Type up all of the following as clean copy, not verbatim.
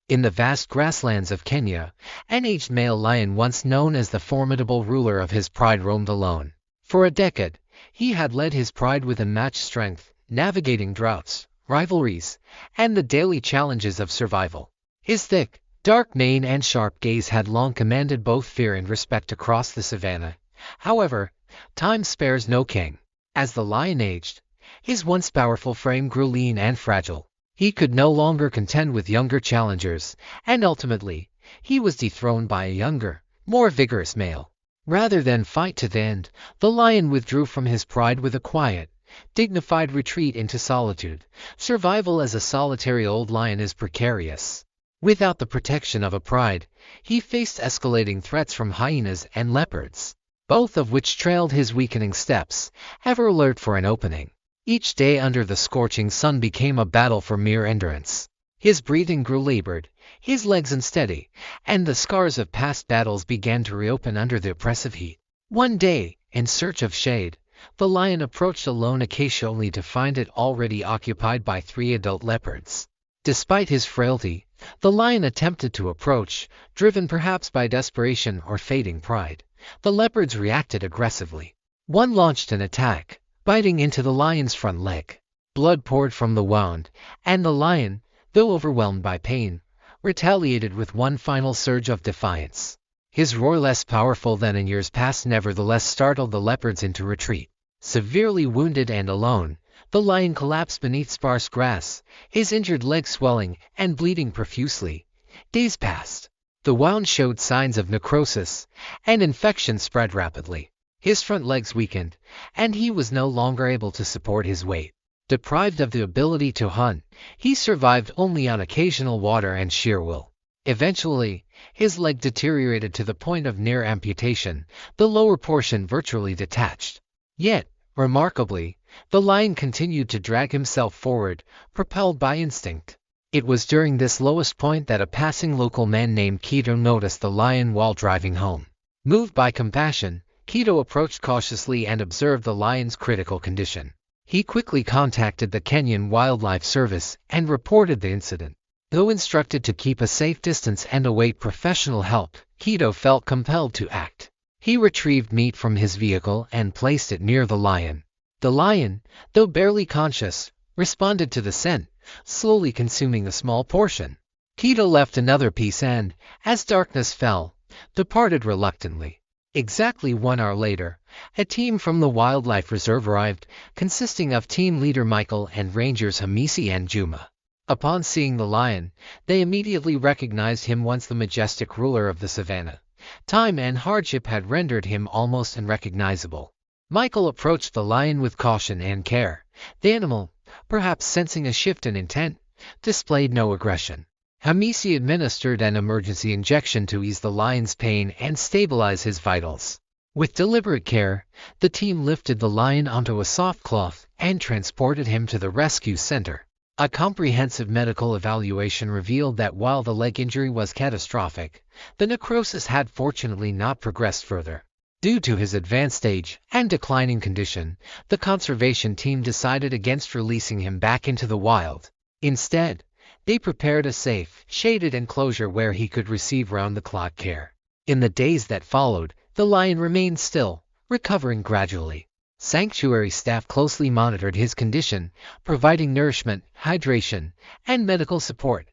In the vast grasslands of Kenya, an aged male lion once known as the formidable ruler of his pride roamed alone. For a decade, he had led his pride with unmatched strength, navigating droughts, rivalries, and the daily challenges of survival. His thick, dark mane and sharp gaze had long commanded both fear and respect across the savannah. However, time spares no king. As the lion aged, his once powerful frame grew lean and fragile. He could no longer contend with younger challengers, and ultimately, he was dethroned by a younger, more vigorous male. Rather than fight to the end, the lion withdrew from his pride with a quiet, dignified retreat into solitude. Survival as a solitary old lion is precarious. Without the protection of a pride, he faced escalating threats from hyenas and leopards, both of which trailed his weakening steps, ever alert for an opening. Each day under the scorching sun became a battle for mere endurance. His breathing grew labored, his legs unsteady, and the scars of past battles began to reopen under the oppressive heat. One day, in search of shade, the lion approached a lone acacia only to find it already occupied by 3 adult leopards. Despite his frailty, the lion attempted to approach, driven perhaps by desperation or fading pride. The leopards reacted aggressively. One launched an attack, biting into the lion's front leg. Blood poured from the wound, and the lion, though overwhelmed by pain, retaliated with one final surge of defiance. His roar, less powerful than in years past, nevertheless startled the leopards into retreat. Severely wounded and alone, the lion collapsed beneath sparse grass, his injured leg swelling and bleeding profusely. Days passed. The wound showed signs of necrosis, and infection spread rapidly. His front legs weakened, and he was no longer able to support his weight. Deprived of the ability to hunt, he survived only on occasional water and sheer will. Eventually, his leg deteriorated to the point of near amputation, the lower portion virtually detached. Yet, remarkably, the lion continued to drag himself forward, propelled by instinct. It was during this lowest point that a passing local man named Keto noticed the lion while driving home. Moved by compassion, Keto approached cautiously and observed the lion's critical condition. He quickly contacted the Kenyan Wildlife Service and reported the incident. Though instructed to keep a safe distance and await professional help, Keto felt compelled to act. He retrieved meat from his vehicle and placed it near the lion. The lion, though barely conscious, responded to the scent, slowly consuming a small portion. Keto left another piece and, as darkness fell, departed reluctantly. Exactly 1 hour later, a team from the wildlife reserve arrived, consisting of team leader Michael and rangers Hamisi and Juma. Upon seeing the lion, they immediately recognized him, once the majestic ruler of the savannah. Time and hardship had rendered him almost unrecognizable. Michael approached the lion with caution and care. The animal, perhaps sensing a shift in intent, displayed no aggression. Hamisi administered an emergency injection to ease the lion's pain and stabilize his vitals. With deliberate care, the team lifted the lion onto a soft cloth and transported him to the rescue center. A comprehensive medical evaluation revealed that while the leg injury was catastrophic, the necrosis had fortunately not progressed further. Due to his advanced age and declining condition, the conservation team decided against releasing him back into the wild. Instead, they prepared a safe, shaded enclosure where he could receive round-the-clock care. In the days that followed, the lion remained still, recovering gradually. Sanctuary staff closely monitored his condition, providing nourishment, hydration, and medical support.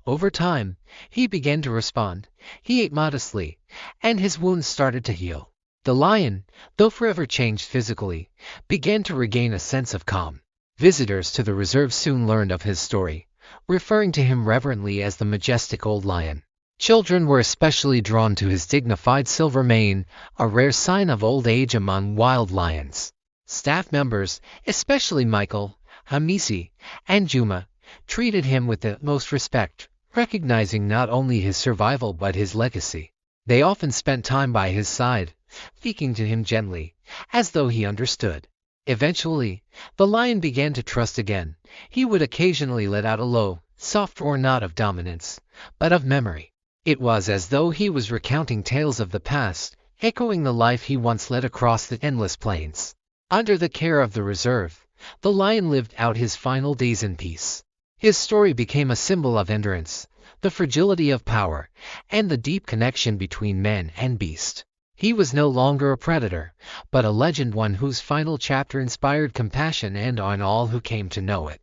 Over time, he began to respond. He ate modestly, and his wounds started to heal. The lion, though forever changed physically, began to regain a sense of calm. Visitors to the reserve soon learned of his story, referring to him reverently as the majestic old lion. Children were especially drawn to his dignified silver mane, a rare sign of old age among wild lions. Staff members, especially Michael, Hamisi, and Juma, treated him with the utmost respect, recognizing not only his survival but his legacy. They often spent time by his side, speaking to him gently, as though he understood. Eventually, the lion began to trust again. He would occasionally let out a low, soft roar, not of dominance, but of memory. It was as though he was recounting tales of the past, echoing the life he once led across the endless plains. Under the care of the reserve, the lion lived out his final days in peace. His story became a symbol of endurance, the fragility of power, and the deep connection between man and beast. He was no longer a predator, but a legend, one whose final chapter inspired compassion and awe in all who came to know it.